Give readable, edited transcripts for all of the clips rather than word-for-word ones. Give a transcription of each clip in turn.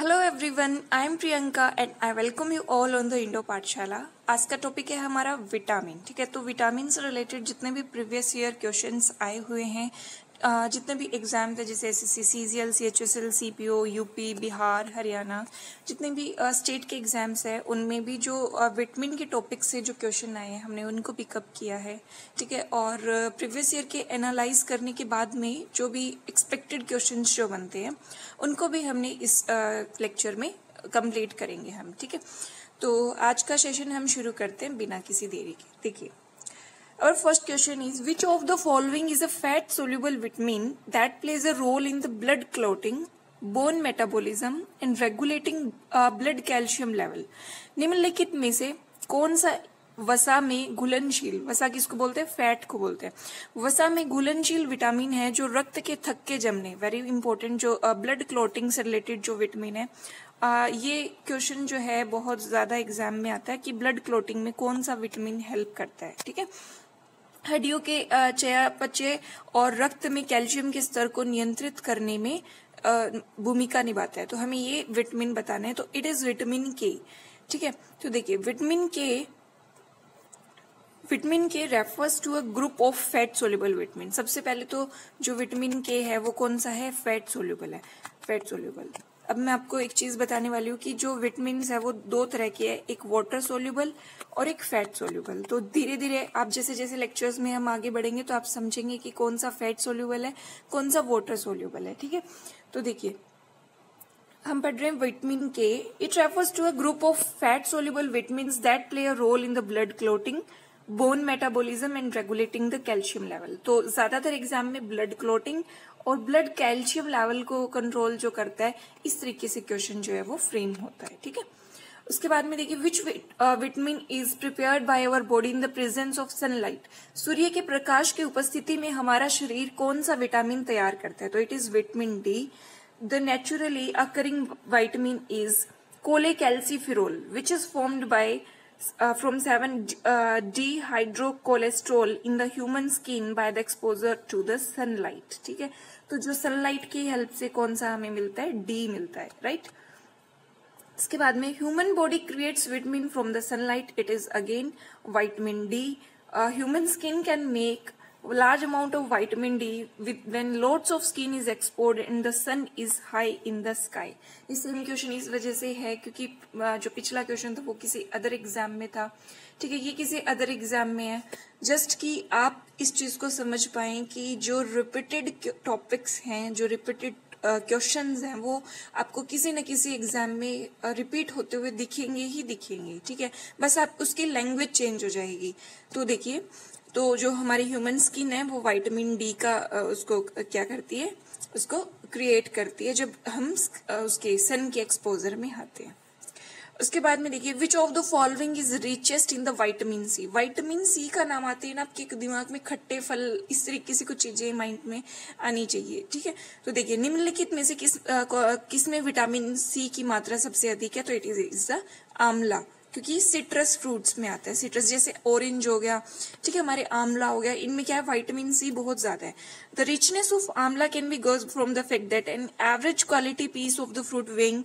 Hello everyone, I am Priyanka and I welcome you all on the Indo पाठशाला। आज का topic है हमारा विटामिन। ठीक है, तो विटामिन से रिलेटेड जितने भी प्रीवियस ईयर क्वेश्चंस आए हुए हैं, जितने भी एग्जाम थे जैसे SSC, CGL, CHSL, CPO, UP, Bihar, Haryana, जितने भी स्टेट के एग्जाम्स हैं उनमें भी जो विटामिन के टॉपिक से जो क्वेश्चन आए हैं हमने उनको पिकअप किया है। ठीक है, और प्रीवियस ईयर के एनालाइज करने के बाद में जो भी एक्सपेक्टेड क्वेश्चंस जो बनते हैं उनको भी हमने इस लेक्चर में कंप्लीट करेंगे हम। ठीक है, तो आज का सेशन हम शुरू करते हैं बिना किसी देरी के। देखिए, our first question is which of the following is a fat soluble vitamin that plays a role in the blood clotting, bone metabolism and regulating blood calcium level। निम्नलिखित में से कौन सा वसा में घुलनशील, वसा किसको बोलते हैं? फैट को बोलते हैं। वसा में घुलनशील विटामिन है जो रक्त के थक्के जमने, वेरी इंपॉर्टेंट, जो ब्लड क्लॉटिंग से रिलेटेड जो विटामिन है। ये क्वेश्चन जो है बहुत ज्यादा एग्जाम में आता है कि ब्लड क्लॉटिंग में कौन सा विटामिन हेल्प करता है। ठीक है, हड्डियों के चयापचय और रक्त में कैल्शियम के स्तर को नियंत्रित करने में भूमिका निभाता है। तो हमें ये विटामिन बताना है, तो इट इज विटामिन के। ठीक है, तो देखिए vitamin K refers to a group of fat soluble vitamin. सबसे पहले तो जो विटामिन के है वो कौन सा है? फैट सोल्यूबल है, फैट सोल्यूबल। अब मैं आपको एक चीज बताने वाली हूँ कि जो विटामिन है वो दो तरह की है, एक वाटर सोल्यूबल और एक फैट सोल्यूबल। तो धीरे धीरे आप जैसे जैसे लेक्चर्स में हम आगे बढ़ेंगे तो आप समझेंगे कि कौन सा फैट सोल्यूबल है, कौन सा वाटर सोल्यूबल है। ठीक है, तो देखिए हम पढ़ रहे हैं vitamin K. It refers to a group of fat soluble vitamin that play a role in the blood clotting, bone metabolism and regulating the calcium level. तो ज्यादातर एग्जाम में ब्लड क्लॉटिंग और ब्लड कैल्शियम लेवल को control जो करता है, इस तरीके से क्वेश्चन जो है वो फ्रेम होता है। ठीक है, उसके बाद में देखिए which vitamin is prepared by our body in the presence of sunlight. सूर्य के प्रकाश की उपस्थिति में हमारा शरीर कौन सा विटामिन तैयार करता है? तो it is vitamin D. The naturally occurring vitamin is cholecalciferol which is formed by from 7-dehydrocholesterol in the human skin by the exposure to the sunlight। ठीक है, तो जो सनलाइट की हेल्प से कौन सा हमें मिलता है? डी मिलता है, राइट। इसके बाद में human body creates vitamin from the sunlight, it is again vitamin D. Human skin can make large amount of vitamin D when lots of skin is exposed and the sun is high in the sky। ये same question इस वजह से है क्योंकि जो पिछला question था वो किसी अदर एग्जाम में था। ठीक है, ये किसी अदर एग्जाम में है, जस्ट कि आप इस चीज को समझ पाएं कि जो रिपीटेड टॉपिक्स हैं, जो रिपीटेड क्वेश्चंस हैं, वो आपको किसी न किसी एग्जाम में रिपीट होते हुए दिखेंगे ही दिखेंगे। ठीक है, बस आप उसकी लैंग्वेज चेंज हो जाएगी। तो देखिए, तो जो हमारी ह्यूमन स्किन है वो विटामिन डी का उसको क्या करती है? उसको क्रिएट करती है जब हम उसके सन के एक्सपोजर में आते हैं। उसके बाद में देखिए which of the following is richest in the vitamin C. Vitamin C का नाम आते ही ना आपके दिमाग में खट्टे फल, इस तरीके से कुछ चीजें माइंड में आनी चाहिए। ठीक है, तो देखिए निम्नलिखित में से किस में विटामिन सी की मात्रा सबसे अधिक है? तो इट इज द आंवला, क्योंकि सिट्रस फ्रूट्स में आता है। सिट्रस जैसे ऑरेंज हो गया, ठीक है, हमारे आंवला हो गया, इनमें क्या है? विटामिन सी बहुत ज्यादा है। The richness of amla can be gauged from the fact that an average quality piece of the fruit weighing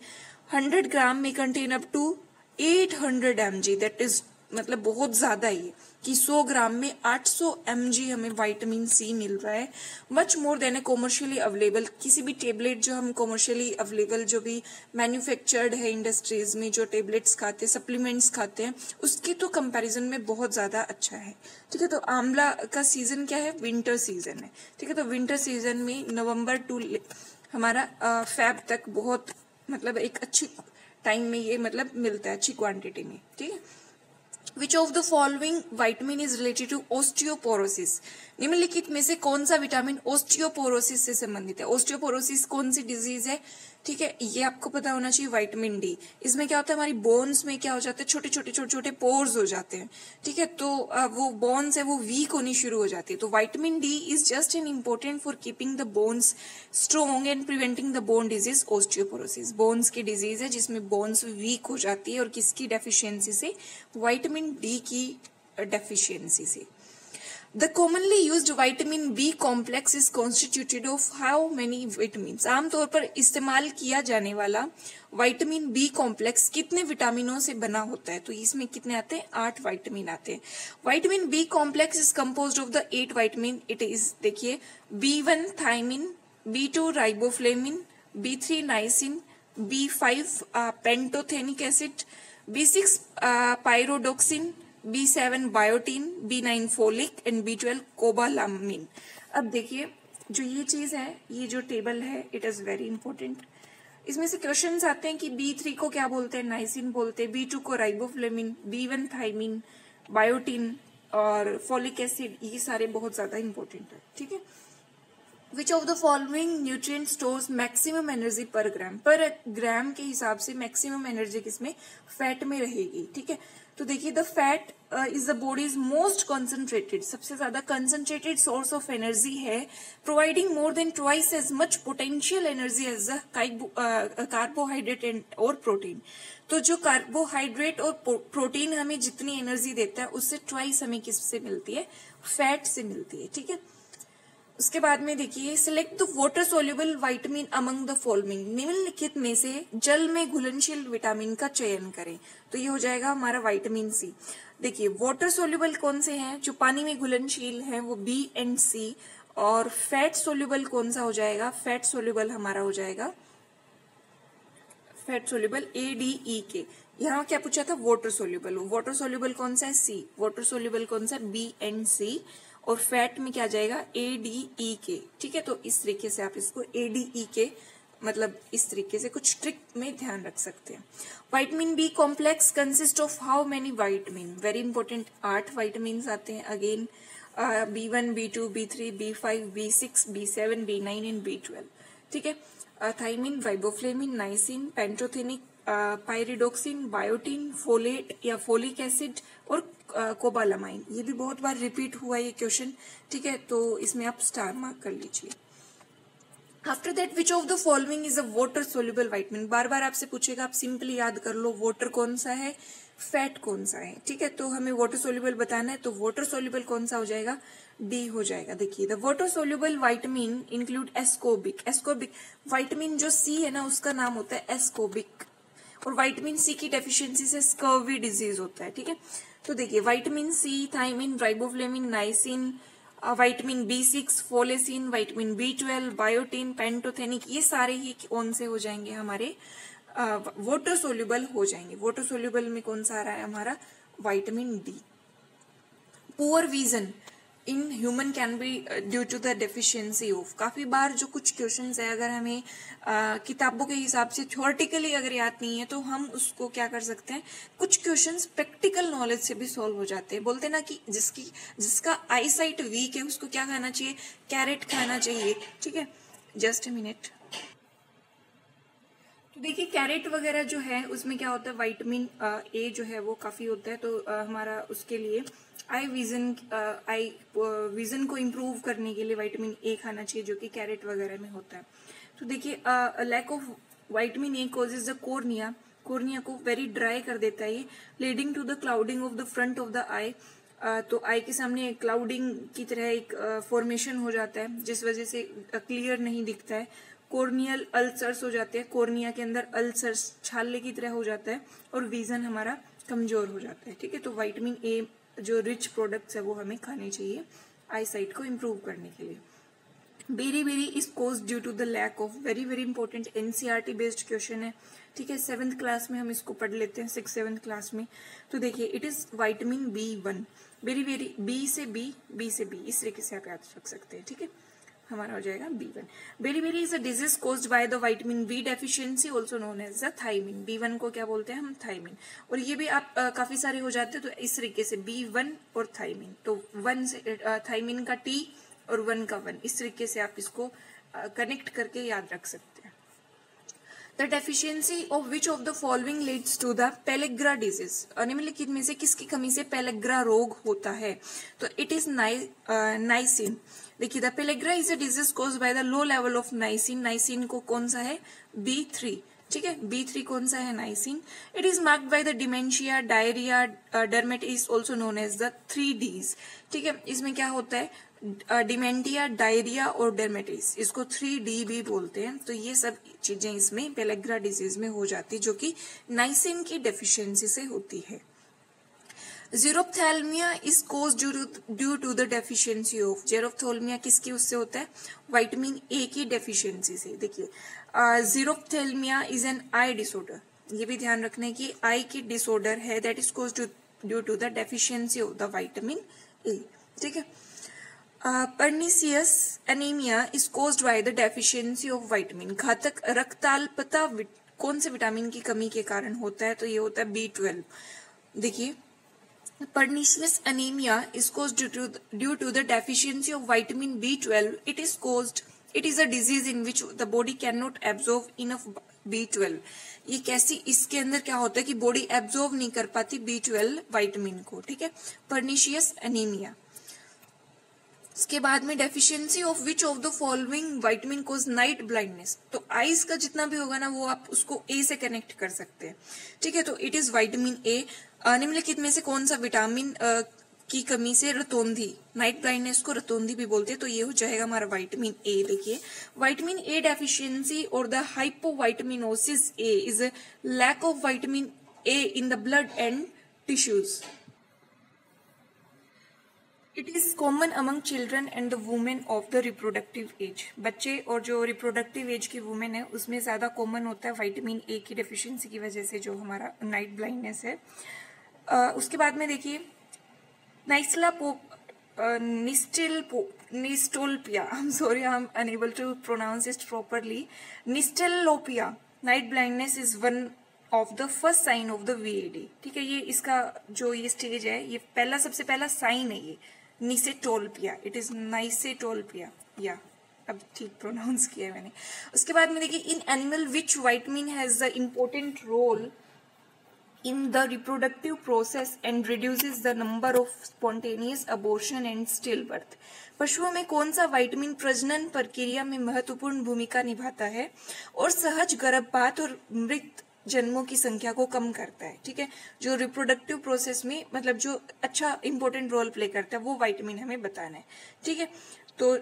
100 gram में contain up to 800 mg। That is मतलब बहुत ज्यादा ही है कि 100 ग्राम में 800 mg हमें विटामिन सी मिल रहा है। मच मोर देन ए कॉमर्शियली अवेलेबल, किसी भी टेबलेट जो हम कॉमर्शियली अवेलेबल जो भी मैन्युफैक्चर्ड है इंडस्ट्रीज में, जो टेबलेट्स खाते हैं, सप्लीमेंट्स खाते हैं, उसके तो कंपैरिजन में बहुत ज्यादा अच्छा है। ठीक है, तो आंवला का सीजन क्या है? विंटर सीजन है। ठीक है, तो विंटर सीजन में नवंबर टू हमारा फेब तक बहुत मतलब एक अच्छी टाइम में ये मतलब मिलता है अच्छी क्वांटिटी में। ठीक है, which of the following vitamin is related to osteoporosis. निम्नलिखित में से कौन सा विटामिन ऑस्टियोपोरोसिस से संबंधित है? ऑस्टियोपोरोसिस कौन सी डिजीज है? ठीक है, ये आपको पता होना चाहिए। विटामिन डी, इसमें क्या होता है? हमारी बोन्स में क्या हो जाता है? छोटे छोटे पोर्स हो जाते हैं। ठीक है, तो वो बोन्स है वो वीक होनी शुरू हो जाती है। तो vitamin D is just an important for keeping the bones strong and preventing the bone disease osteoporosis. Bones की डिजीज है जिसमें बोन्स वीक हो जाती है, और किसकी डेफिशिएंसी से? विटामिन डी की डेफिशिएंसी से। The commonly used vitamin B complex is constituted of how many vitamin. आमतौर पर इस्तेमाल किया जाने वाला विटामिन बी कॉम्प्लेक्स कितने विटामिनों से बना होता है? तो इसमें कितने आते हैं? 8 विटामिन आते हैं। Vitamin B complex is composed of the 8 vitamin. It is, देखिए, B1 thiamine, B2 riboflavin, B3 niacin, B5 pantothenic acid, B6 pyridoxine, B7 biotin, B9 folic and B12 cobalamin. अब देखिए, जो ये चीज है, ये जो टेबल है, इट इज वेरी इंपॉर्टेंट। इसमें से क्वेश्चंस आते हैं कि B3 को क्या बोलते हैं? नाइसिन बोलते हैं। B2 को राइबोफ्लेविन, B1 थायमिन, बायोटीन और फोलिक एसिड, ये सारे बहुत ज्यादा इंपॉर्टेंट है। ठीक है। Which of the following nutrient stores maximum energy पर ग्राम? पर ग्राम के हिसाब से मैक्सिमम एनर्जी किसमें? फैट में रहेगी। ठीक है। तो देखिए, the fat is the body's most concentrated, सबसे ज्यादा कंसंट्रेटेड सोर्स ऑफ एनर्जी है, providing more than twice as much potential energy as the carbohydrate and और प्रोटीन। तो जो कार्बोहाइड्रेट और प्रोटीन हमें जितनी एनर्जी देता है, उससे ट्वाइस हमें किससे मिलती है? फैट से मिलती है। ठीक है। उसके बाद में देखिए, select the water soluble vitamin among the following. निम्नलिखित में से जल में घुलनशील विटामिन का चयन करें। तो ये हो जाएगा हमारा विटामिन सी। देखिए, वाटर सोल्यूबल कौन से हैं? जो पानी में घुलनशील हैं वो बी एंड सी। और फैट सोल्यूबल कौन सा हो जाएगा? फैट सोल्यूबल हमारा हो जाएगा, fat soluble A D E के। यहाँ क्या पूछा था? Water soluble. वाटर सोल्यूबल कौन सा है? सी। वाटर सोल्यूबल कौन सा? बी एंड सी। और फैट में क्या जाएगा? ए डी ई के। ठीक है। तो इस तरीके से आप इसको ए डी ई के, मतलब इस तरीके से कुछ ट्रिक में ध्यान रख सकते हैं। Vitamin B complex consist of how many vitamin? Very important, 8 vitamin आते हैं। Again B1, B2, B3, B5, B6, B7, B9 and B12। ठीक है। Thiamine, riboflavin, niacin, pantothenic, pyridoxine, biotin, folate या फोलिक एसिड और कोबालामाइन। ये भी बहुत बार repeat हुआ ये क्वेश्चन। ठीक है। तो इसमें आप स्टार मार्क कर लीजिए। After that, which of the following is a water soluble vitamin? बार बार आपसे पूछेगा, आप सिंपली याद कर लो वाटर कौन सा है, फैट कौन सा है। ठीक है। तो हमें वाटर सोल्यूबल बताना है, तो वाटर सोल्यूबल कौन सा हो जाएगा? डी हो जाएगा। देखिए, the water soluble vitamin include एस्कोबिक। एस्कोबिक vitamin जो सी है ना, उसका नाम होता है एस्कोबिक। और विटामिन सी की डेफिशिएंसी से स्कर्वी डिजीज होता है। ठीक है। तो देखिए, vitamin C, thiamine, riboflavin, niacin, vitamin B6, folacin, vitamin B12, biotin, pantothenic, ये सारे ही कौन से हो जाएंगे? हमारे वाटर सोल्यूबल हो जाएंगे। वाटर सोल्यूबल में कौन सा आ रहा है हमारा? Vitamin D. Poor vision in human can be due to the deficiency of. काफी बार जो कुछ क्वेश्चंस है, अगर हमें किताबों के हिसाब से थ्योरेटिकली अगर याद नहीं है, तो हम उसको क्या कर सकते हैं, कुछ क्वेश्चंस प्रैक्टिकल नॉलेज से भी सॉल्व हो जाते हैं। बोलते हैं ना कि जिसका आई साइट वीक है, उसको क्या खाना चाहिए? कैरेट खाना चाहिए। ठीक है। Just a minute. तो देखिए, कैरेट वगैरह जो है उसमें क्या होता है? विटामिन ए जो है वो काफी होता है। तो हमारा उसके लिए आई विजन को इम्प्रूव करने के लिए विटामिन ए खाना चाहिए, जो कि कैरेट वगैरह में होता है। तो देखिए, lack of vitamin A causes the cornea. Cornea को वेरी ड्राई कर देता है ये, leading to the clouding of the front of the eye. तो आई के सामने क्लाउडिंग की तरह एक फॉर्मेशन हो जाता है, जिस वजह से क्लियर नहीं दिखता है। कोर्नियल अल्सर्स हो जाते हैं, कोर्निया के अंदर अल्सर्स छाले की तरह हो जाता है, और विजन हमारा कमजोर हो जाता है। ठीक है। तो विटामिन ए जो रिच प्रोडक्ट्स है वो हमें खाने चाहिए आई साइट को इम्प्रूव करने के लिए। Beri is cause due to the lack of. Very important NCERT based question है। ठीक है। 7th क्लास में हम इसको पढ़ लेते हैं, 6th-7th क्लास में। तो देखिए, it is vitamin B1। Beri B से बी, इस तरीके से आप याद रख सकते हैं। ठीक है। हमारा हो जाएगा B1। Beri is a disease caused by the vitamin B deficiency, also known as the thiamine. B1 को क्या बोलते हैं हम? थायमिन। और ये भी आप काफी सारे हो जाते हैं, तो इस तरीके से B1 और थायमिन। तो 1 से थायमिन का T और 1 का 1, इस तरीके से आप इसको कनेक्ट करके याद रख सकते हैं। The deficiency of which of the following leads to the pellagra disease? निम्नलिखित में से किसकी कमी से पेलेग्रा रोग होता है? तो इट इज नाइसिन। देखिए, the pellagra is a disease caused by the low level of niacin. Niacin को कौन सा है? B3। ठीक है। B3 कौन सा है? Niacin. It is marked by the dementia, diarrhoea, dermatitis also known as the 3Ds। ठीक है, इसमें क्या होता है? डिमेंटिया, डायरिया और डर्मेटिस, इसको 3D भी बोलते हैं। तो ये सब चीजें इसमें पेलेग्रा डिजीज में हो जाती है, जो कि नाइसिन की डेफिशिएंसी से होती है। Xerophthalmia is cause due to the deficiency of, xerophthalmia किसकी उससे होता है? विटामिन ए की डेफिशिएंसी से। देखिए, जेरोप्थेल्मिया इज एन आई डिसऑर्डर, ये भी ध्यान रखना है कि आई की डिसऑर्डर है, that is cause due to the deficiency of the vitamin A. ठीक है। Pernicious anaemia is caused by the deficiency of vitamin, घातक रक्ताल्पता कौन से विटामिन की कमी के कारण होता है? तो ये होता है B12। देखिए, pernicious anemia is caused due to the deficiency of vitamin B12. It is a disease in which the body cannot absorb enough B12. ये कैसी, इसके अंदर क्या होता है कि बॉडी एब्जॉर्ब नहीं कर पाती B12 विटामिन को। ठीक है, पर्निशियस एनीमिया। इसके बाद में deficiency of which of the following vitamin cause night blindness. तो आईज का जितना भी होगा ना, वो आप उसको ए से कनेक्ट कर सकते हैं। ठीक है, तो इट इज विटामिन ए। निम्नलिखित में से कौन सा विटामिन की कमी से रतौंधी, नाइट ब्लाइंडनेस को रतौंधी भी बोलते हैं, तो ये हो जाएगा हमारा विटामिन ए। देखिए, विटामिन ए डेफिशिएंसी और the hypovitaminosis A is a lack of vitamin A in the blood and tissues. It is common among children and the women of the reproductive age. बच्चे और जो reproductive age की women है उसमें ज्यादा common होता है विटामिन ए की डेफिशिएंसी की वजह से, जो हमारा नाइट ब्लाइंडनेस है। उसके बाद में देखिए, nyctalopia, I am sorry, I am unable to pronounce it properly. Nyctalopia night blindness is one of the first sign of the VAD। ठीक है, ये इसका जो ये स्टेज है, ये पहला सबसे पहला साइन है ये निसेटोल्पिया। इट इज नाइसेटोल्पिया, या अब ठीक प्रोनाउंस किया है मैंने। उसके बाद में देखिए, in animal which vitamin has the important role in the reproductive process and reduces the number of spontaneous abortion and stillbirth। पशुओं में कौन सा विटामिन प्रजनन प्रक्रिया में महत्वपूर्ण भूमिका निभाता है और सहज गर्भपात और मृत जन्मों की संख्या को कम करता है। ठीक है, जो रिप्रोडक्टिव प्रोसेस में मतलब जो अच्छा इंपॉर्टेंट रोल प्ले करता है, वो विटामिन हमें बताना है। ठीक है, तो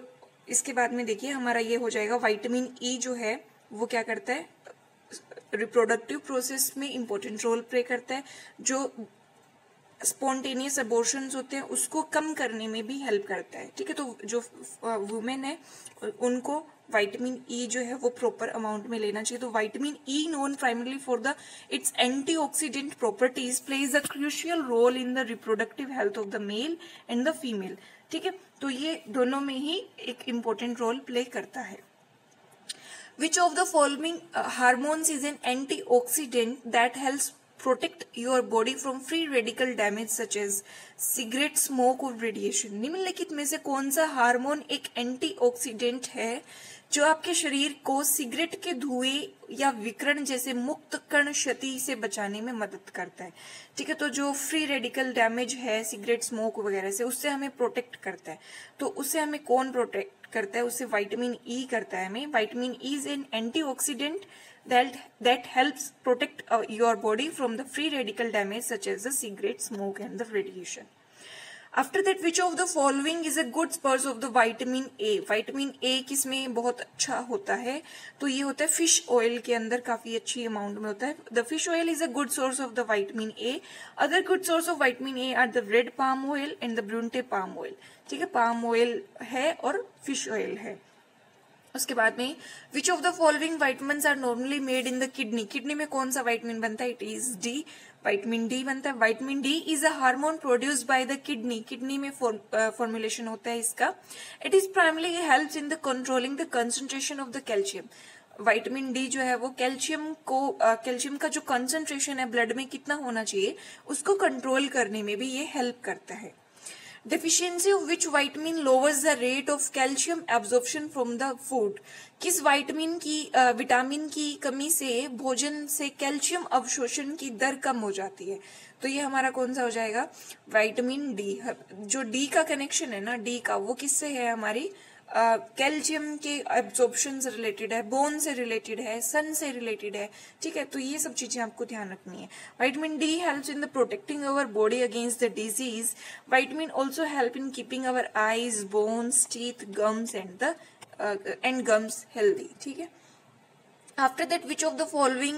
इसके बाद में देखिए हमारा ये हो जाएगा विटामिन ई जो है वो क्या करता है, रिप्रोडक्टिव प्रोसेस में इंपॉर्टेंट रोल प्ले करता है, जो स्पॉन्टेनियस अबॉर्शंस होते हैं उसको कम करने में भी हेल्प करता है। ठीक है, तो जो वुमेन है उनको विटामिन ई जो है वो प्रॉपर अमाउंट में लेना चाहिए। तो vitamin E known primarily for the its antioxidant properties plays a crucial role in the reproductive health of the male and the female. ठीक है, तो ये दोनों में ही एक इम्पोर्टेंट रोल प्ले करता है। Which of the following hormones is an antioxidant that helps protect your body from free radical damage such as cigarette smoke or radiation? निम्नलिखित में से कौन सा हार्मोन एक एंटीऑक्सीडेंट है जो आपके शरीर को सिगरेट के धुएं या विकिरण जैसे मुक्त कण क्षति से बचाने में मदद करता है? ठीक है, तो जो फ्री रेडिकल डैमेज है सिगरेट स्मोक वगैरह से, उससे हमें प्रोटेक्ट करता है। तो उससे हमें कौन प्रोटेक्ट करता है? उससे विटामिन ई करता है हमें। Vitamin E is an antioxidant that helps protect your body from the free radical damage such as the cigarette smoke and the radiation. After that, which of the following is a good source of the vitamin A? Vitamin A किसमें बहुत अच्छा होता है? तो ये होता है fish oil के अंदर, काफी अच्छी अमाउंट में होता है। The fish oil is a good source of the vitamin A. Other good source of vitamin A are the red palm oil and the brunette palm oil. ठीक है, पाम ऑयल है और फिश ऑयल है। उसके बाद में which of the following vitamins are normally made in the kidney? Kidney में कौन सा विटामिन बनता है? It is D, vitamin D बनता है। Vitamin D is a hormone produced by the kidney, kidney में फॉर्मुलेशन होता है इसका। It is primarily helps in the controlling the concentration of the calcium. Vitamin D जो है वो कैल्शियम का जो कंसंट्रेशन है ब्लड में कितना होना चाहिए उसको कंट्रोल करने में भी ये हेल्प करता है। Deficiency of which vitamin lowers the rate of calcium absorption from the food? किस विटामिन की कमी से भोजन से कैल्शियम अवशोषण की दर कम हो जाती है? तो ये हमारा कौन सा हो जाएगा? Vitamin D. जो डी का कनेक्शन है ना, डी का, वो किससे है? हमारी कैल्शियम के एब्जॉर्प्शन से रिलेटेड है, बोन से रिलेटेड है, सन से रिलेटेड है, ठीक है। तो ये सब चीजें आपको ध्यान रखनी है। Vitamin D helps in the protecting our body against the disease. Vitamin also help in keeping our eyes, bones, teeth, gums and gums healthy, ठीक है। After that which of the following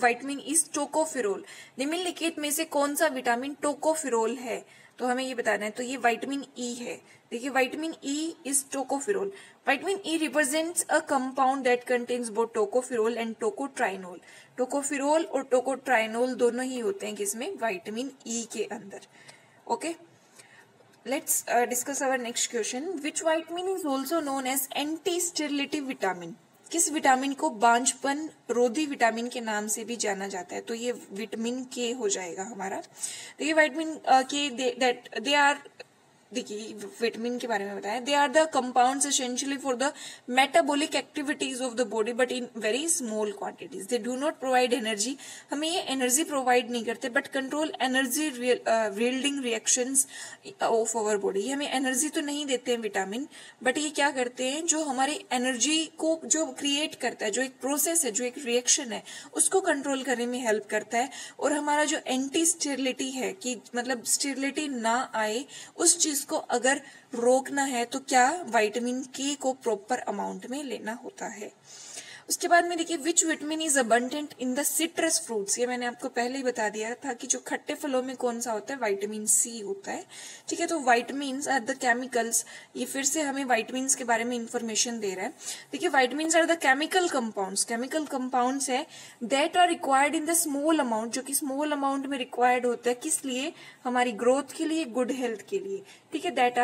vitamin is tocopherol, निम्नलिखित में से कौन सा vitamin tocopherol है, तो हमें ये बताना है। तो ये विटामिन ई है। देखिए vitamin E is tocopherol. Vitamin E represents a compound that contains both tocopherol and tocotrienol. Tocopherol और टोकोट्राइनोल दोनों ही होते हैं किसमें, विटामिन ई के अंदर। Okay, let's discuss our next question. Which vitamin is also known as anti sterility vitamin, किस vitamin को बांझपन रोधी विटामिन के नाम से भी जाना जाता है, तो ये विटामिन के हो जाएगा हमारा। देखिए विटामिन के दे आर, देखिए विटामिन के बारे में बताया, they are the compounds essentially for the metabolic activities of the body but in very small quantities. They do not provide energy, हमें ये एनर्जी प्रोवाइड नहीं करते, but control energy yielding reactions of our body. ये हमें energy तो नहीं देते हैं विटामिन, बट ये क्या करते हैं, जो हमारी एनर्जी को जो क्रिएट करता है, जो एक प्रोसेस है, जो एक रिएक्शन है, उसको कंट्रोल करने में हेल्प करता है। और हमारा जो एंटी स्टेरिलिटी है, कि मतलब स्टेरिलिटी ना आए, उस चीज को अगर रोकना है तो क्या, विटामिन के को प्रॉपर अमाउंट में लेना होता है। उसके बाद में देखिए which vitamin is abundant in the citrus fruits, ये मैंने आपको पहले ही बता दिया था कि जो खट्टे फलों में कौन सा होता है, विटामिन सी होता है, ठीक है। तो विटामिन्स आर द केमिकल्स, ये फिर से हमें विटामिन्स के बारे में इंफॉर्मेशन दे रहा है। देखिए vitamins are the chemical compounds, chemical compounds है that are required in the small amount, जो कि स्मॉल अमाउंट में रिक्वायर्ड होता है, किस लिए, हमारी ग्रोथ के लिए, गुड हेल्थ के लिए, ठीक है। That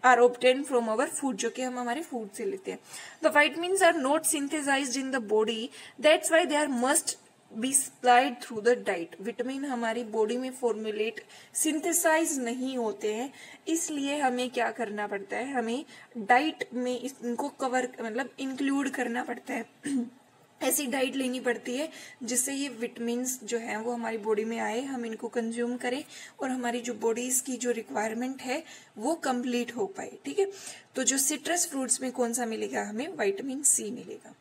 are obtained from our food, जो कि हम हमारे फूड से लेते हैं। The vitamins are not synthesized in the body, that's why they are must be supplied through the diet। Vitamin हमारी बॉडी में फॉर्मुलेट सिंथेसाइज नहीं होते हैं, इसलिए हमें क्या करना पड़ता है, हमें डाइट में इनको कवर मतलब इंक्लूड करना पड़ता है। ऐसी डाइट लेनी पड़ती है जिससे ये विटामिन्स जो है वो हमारी बॉडी में आए, हम इनको कंज्यूम करें और हमारी जो बॉडीज की जो रिक्वायरमेंट है वो कंप्लीट हो पाए, ठीक है। तो जो सिट्रस फ्रूट्स में कौन सा मिलेगा, हमें विटामिन सी मिलेगा।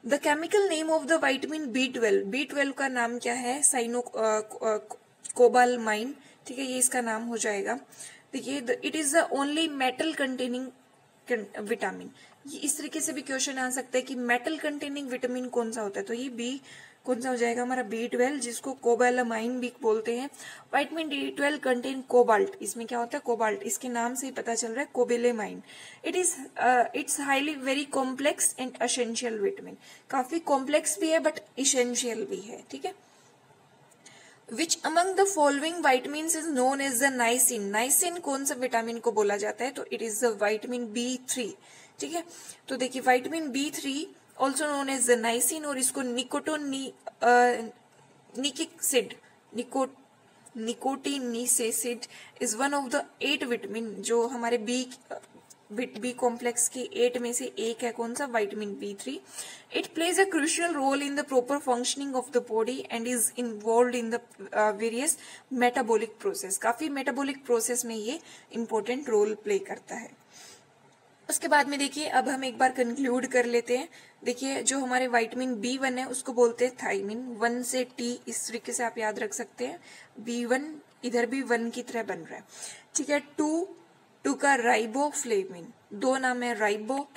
The chemical name of the vitamin B12, B12 का नाम क्या है, साइनो कोबालमाइन, ठीक है, ये इसका नाम हो जाएगा। देखिए it is the only metal containing vitamin, इस तरीके से भी क्वेश्चन आ सकता है कि मेटल कंटेनिंग विटामिन कौन सा होता है, तो ये बी कौन सा हो जाएगा हमारा, B12, जिसको कोबालामाइन भी बोलते हैं। विटामिन B12 कंटेन कोबाल्ट, इसमें क्या होता है, कोबाल्ट, इसके नाम से ही पता चल रहा है, cobalamin. It's highly very complex and essential vitamin, काफी कॉम्प्लेक्स भी है बट एसेंशियल भी है, ठीक है। Which among the following vitamins is known as the niacin? Niacin कौन सा विटामिन को बोला जाता है, तो it is the vitamin B3, ठीक है। तो देखिए vitamin B3 also known as the niacin, और इसको nicotinic acid is one of the 8 vitamin, जो हमारे बी कॉम्प्लेक्स के 8 में से एक है, कौन सा, vitamin B3। It plays a crucial role in the proper functioning of the body and is involve in the various metabolic process, काफी मेटाबॉलिक प्रोसेस में ये इंपॉर्टेंट रोल प्ले करता है। उसके बाद में देखिए अब हम एक बार कंक्लूड कर लेते हैं। देखिए जो हमारे विटामिन B1 है उसको बोलते हैं थायमिन, 1 से T, इस तरीके से आप याद रख सकते हैं। B1 इधर भी 1 की तरह बन रहा है, ठीक है। 2 का राइबोफ्लेविन, 2 नाम है राइबो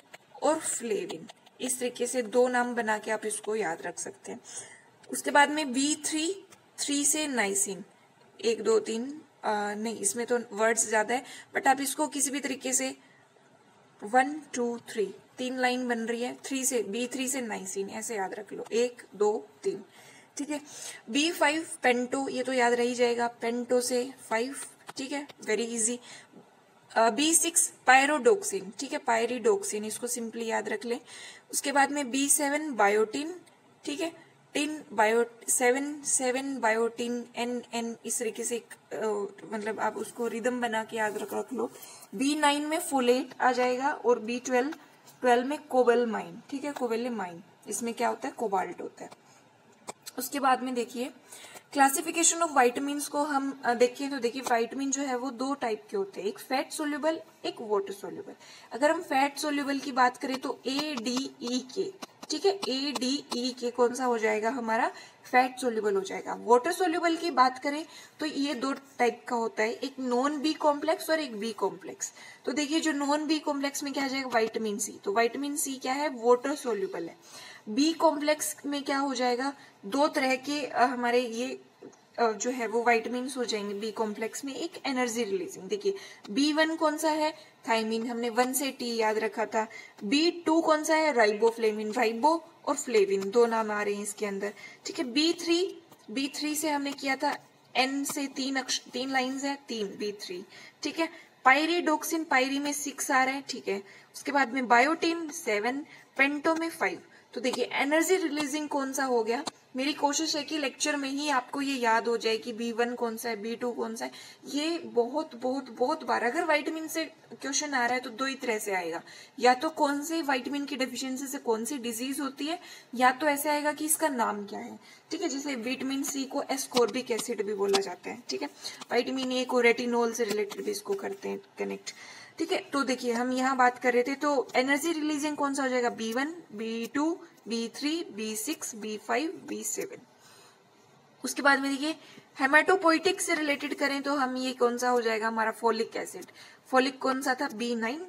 और फ्लेविन, इस तरीके से 2 नाम बना के आप इसको याद रख सकते हैं। उसके बाद में B3, 3 से नाइसिन, 1 2 3 नहीं, इसमें तो वर्ड्स ज्यादा है, बट आप इसको किसी भी तरीके से 1 2 3 3 लाइन बन रही है, B3 से नाइसिन, ऐसे याद रख लो, 1 2 3, ठीक है। B5 पेंटो, ये तो याद रह ही जाएगा, पेंटो से 5, ठीक है, वेरी इजी। B6 पायरोडोक्सिन, ठीक है, पायरिडोक्सिन, इसको सिंपली याद रख लें। उसके बाद में B7 बायोटिन, ठीक है, 7 बायोटिन, N, इस तरीके से मतलब आप उसको रिदम बना के याद रख लो। B9 में फोलेट आ जाएगा और B12 में कोबालमाइन, ठीक है, कोबालमाइन, इसमें क्या होता है, कोबाल्ट होता है। उसके बाद में देखिए क्लासिफिकेशन ऑफ वाइटामिन्स को हम देखें तो देखिए वाइटामिन जो है वो दो टाइप के होते हैं, एक फैट सोल्यूबल, एक वाटर सोल्यूबल। अगर हम फैट सोल्यूबल की बात करें तो ए डी ई के, ठीक है, ए डी ई के कौन सा हो जाएगा हमारा फैट सोल्यूबल हो जाएगा। वाटर सोल्यूबल की बात करें तो ये दो टाइप का होता है, एक नॉन बी कॉम्प्लेक्स और एक बी कॉम्प्लेक्स। तो देखिए जो नॉन बी कॉम्प्लेक्स में क्या आ जाएगा वाइटामिन सी, तो वाइटामिन सी क्या है वाटर सोल्यूबल है। बी कॉम्प्लेक्स में क्या हो जाएगा, दो तरह के हमारे ये जो है वो वाइटामिन हो जाएंगे बी कॉम्प्लेक्स में, एक एनर्जी रिलीजिंग। देखिए B1 कौन सा है थायमिन, हमने 1 से T याद रखा था। B2 कौन सा है राइबोफ्लेविन, राइबो और फ्लेविन दो नाम आ रहे हैं इसके अंदर, ठीक है। B3 से हमने किया था N से तीन लाइंस है, 3 B3, ठीक है। पायरिडोक्सिन, पायरी में 6 आ रहे हैं, ठीक है। उसके बाद में बायोटिन 7, पेंटो में 5। तो देखिए एनर्जी रिलीजिंग कौन सा हो गया, मेरी कोशिश है कि लेक्चर में ही आपको ये याद हो जाए कि B1 कौन सा है, B2 कौन सा है। ये बहुत बहुत बहुत बार अगर विटामिन से क्वेश्चन आ रहा है तो दो ही तरह से आएगा, या तो कौन से विटामिन की डेफिशिएंसी से कौन सी डिजीज होती है, या तो ऐसे आएगा कि इसका नाम क्या है, ठीक है। जैसे विटामिन सी को एस्कॉर्बिक एसिड भी बोला जाता है, ठीक है। विटामिन ए को रेटिनोल से रिलेटेड भी इसको करते हैं कनेक्ट, ठीक है। तो देखिए हम यहाँ बात कर रहे थे, तो एनर्जी रिलीजिंग कौन सा हो जाएगा B1, B2, B3, B6, B5, B7। उसके बाद में देखिए हेमाटोपोइटिक से रिलेटेड करें तो हम ये कौन सा हो जाएगा हमारा फोलिक एसिड, फोलिक कौन सा था B9,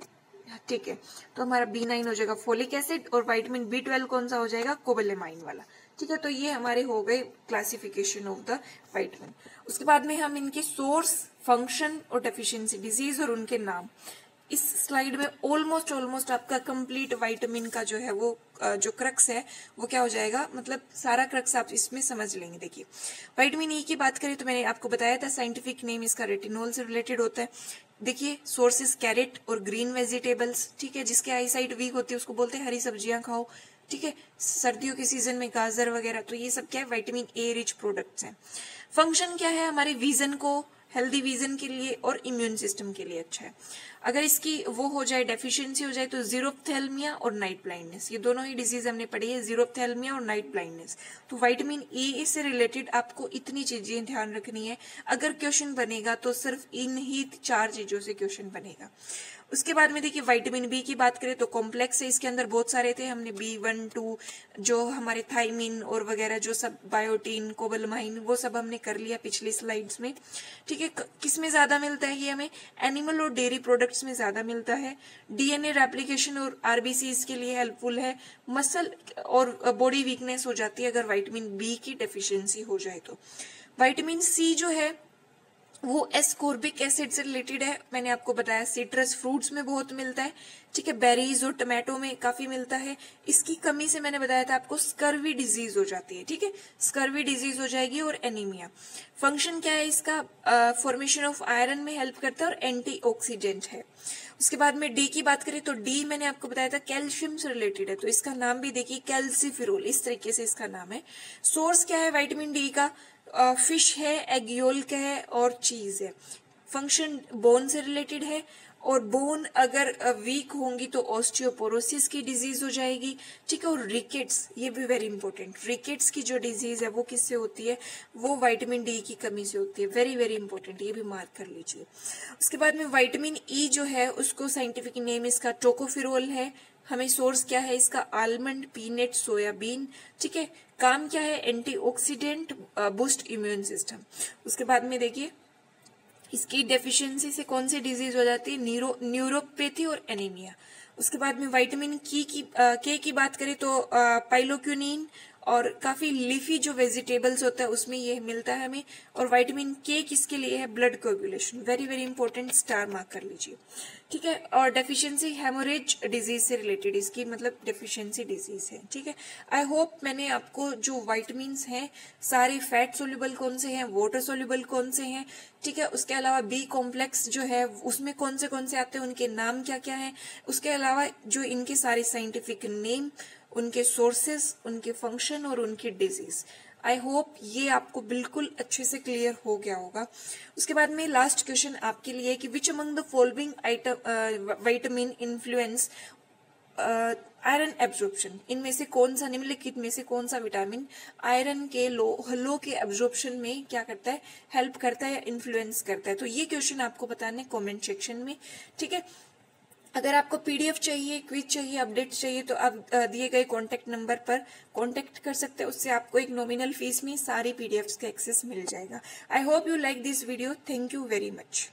ठीक है। तो हमारा B9 हो जाएगा फोलिक एसिड, और विटामिन B12 कौन सा हो जाएगा कोबालेमाइन वाला, ठीक है। तो ये हमारे हो गए क्लासिफिकेशन ऑफ द विटामिन। उसके बाद में हम इनके सोर्स, फंक्शन और डेफिशिएंसी, डिजीज और उनके नाम, इस स्लाइड में ऑलमोस्ट आपका कंप्लीट विटामिन का जो है वो जो क्रक्स है वो क्या हो जाएगा, मतलब सारा क्रक्स आप इसमें समझ लेंगे। देखिए विटामिन ई की बात करें तो मैंने आपको बताया था साइंटिफिक नेम इसका रेटिनोल से रिलेटेड होता है। देखिए सोर्सेस कैरेट और ग्रीन वेजिटेबल्स, ठीक है। जिसके आई साइट वीक होती है उसको बोलते हैं हरी सब्जियां खाओ, ठीक है। सर्दियों के सीजन में गाजर वगैरह, तो ये सब क्या है विटामिन ए रिच प्रोडक्ट्स हैं। फंक्शन क्या है, हमारे विजन को, हेल्दी विजन के लिए और इम्यून सिस्टम के लिए अच्छा है। अगर इसकी वो हो जाए डेफिशिएंसी हो जाए तो जीरोप्थेल्मिया और नाइट ब्लाइंडनेस, ये दोनों ही डिजीज हमने पढ़ी है, जीरोप्थेल्मिया और नाइट ब्लाइंडनेस। तो विटामिन ई से रिलेटेड आपको इतनी चीजें ध्यान रखनी है, अगर क्वेश्चन बनेगा तो सिर्फ इन ही 4 चीजों से क्वेश्चन बनेगा। उसके बाद में देखिए विटामिन बी की बात करें तो कॉम्प्लेक्स है, इसके अंदर बहुत सारे थे, हमने B1, 2 जो हमारे थायमिन और वगैरह जो सब बायोटिन, कोबालेमाइन वो सब हमने कर लिया पिछली स्लाइड्स में, ठीक है। किस में ज्यादा मिलता है ये हमें, एनिमल और डेयरी प्रोडक्ट्स में ज्यादा मिलता है। डीएनए रेप्लिकेशन और आरबीसी के लिए हेल्पफुल है। मसल और बॉडी वीकनेस हो जाती है अगर विटामिन बी की डेफिशिएंसी हो जाए तो। विटामिन सी जो है वो एस्कॉर्बिक एसिड से रिलेटेड है, मैंने आपको बताया सिट्रस फ्रूट्स में बहुत मिलता है, ठीक है। बेरीज और टमाटो में काफी मिलता है। इसकी कमी से मैंने बताया था आपको स्कर्वी डिजीज हो जाती है, ठीक है, स्कर्वी डिजीज हो जाएगी और एनीमिया। फंक्शन क्या है इसका, फॉर्मेशन ऑफ आयरन में हेल्प करता है और एंटीऑक्सीडेंट है। उसके बाद में डी की बात करें तो डी मैंने आपको बताया था कैल्शियम से रिलेटेड है, तो इसका नाम भी देखिए कैल्सिफिरोल, इस तरीके से इसका नाम है। सोर्स क्या है विटामिन डी का, फिश है, एग योल्क है और चीज है। फंक्शन बोन से रिलेटेड है, और बोन अगर वीक होंगी तो ऑस्टियोपोरोसिस की डिजीज हो जाएगी, ठीक है। और रिकेट्स, ये भी वेरी इंपॉर्टेंट, रिकेट्स की जो डिजीज है वो किससे होती है, वो विटामिन डी की कमी से होती है, वेरी वेरी इंपॉर्टेंट, ये भी मार्क कर लीजिए। उसके बाद में विटामिन ई जो है उसको साइंटिफिक नेम इसका टोकोफिरोल है। हमें सोर्स क्या है इसका, आलमंड, पीनट, सोयाबीन, ठीक है। काम क्या है, एंटीऑक्सीडेंट, बूस्ट इम्यून सिस्टम। उसके बाद में देखिए इसकी डेफिशिएंसी से कौन सी डिजीज हो जाती है, न्यूरोपैथी और एनीमिया। उसके बाद में विटामिन के की बात करें तो पाइलोक्यूनिन और काफी लीफी जो वेजिटेबल्स होता है उसमें ये मिलता है हमें। और विटामिन के किसके लिए है, blood coagulation, very very important, star mark कर लीजिए, ठीक है। और डेफिशिएंसी हेमोरेज डिजीज से रिलेटेड इसकी मतलब डेफिशिएंसी डिजीज है, ठीक है। आई होप मैंने आपको जो विटामिन हैं सारे फैट सोल्यूबल कौन से हैं, वाटर सोल्यूबल कौन से हैं, ठीक है। उसके अलावा बी कॉम्प्लेक्स जो है उसमें कौन से आते हैं, उनके नाम क्या क्या है, उसके अलावा जो इनके सारे साइंटिफिक नेम, उनके सोर्सेस, उनके फंक्शन और उनकी डिजीज, आई होप ये आपको बिल्कुल अच्छे से क्लियर हो गया होगा। उसके बाद में लास्ट क्वेश्चन आपके लिए कि which among the following vitamin influence iron absorption, इनमें से कौन सा, निम्नलिखित में से कौन सा विटामिन आयरन के लो के एब्जॉर्प्शन में क्या करता है, हेल्प करता है या इन्फ्लुएंस करता है। तो ये क्वेश्चन आपको बताना है कमेंट सेक्शन में, ठीक है। अगर आपको पीडीएफ चाहिए, क्विज चाहिए, अपडेट चाहिए, तो आप दिए गए कॉन्टेक्ट नंबर पर कॉन्टेक्ट कर सकते हैं। उससे आपको एक नॉमिनल फीस में सारी पीडीएफ्स का एक्सेस मिल जाएगा। I hope you like this video. Thank you very much.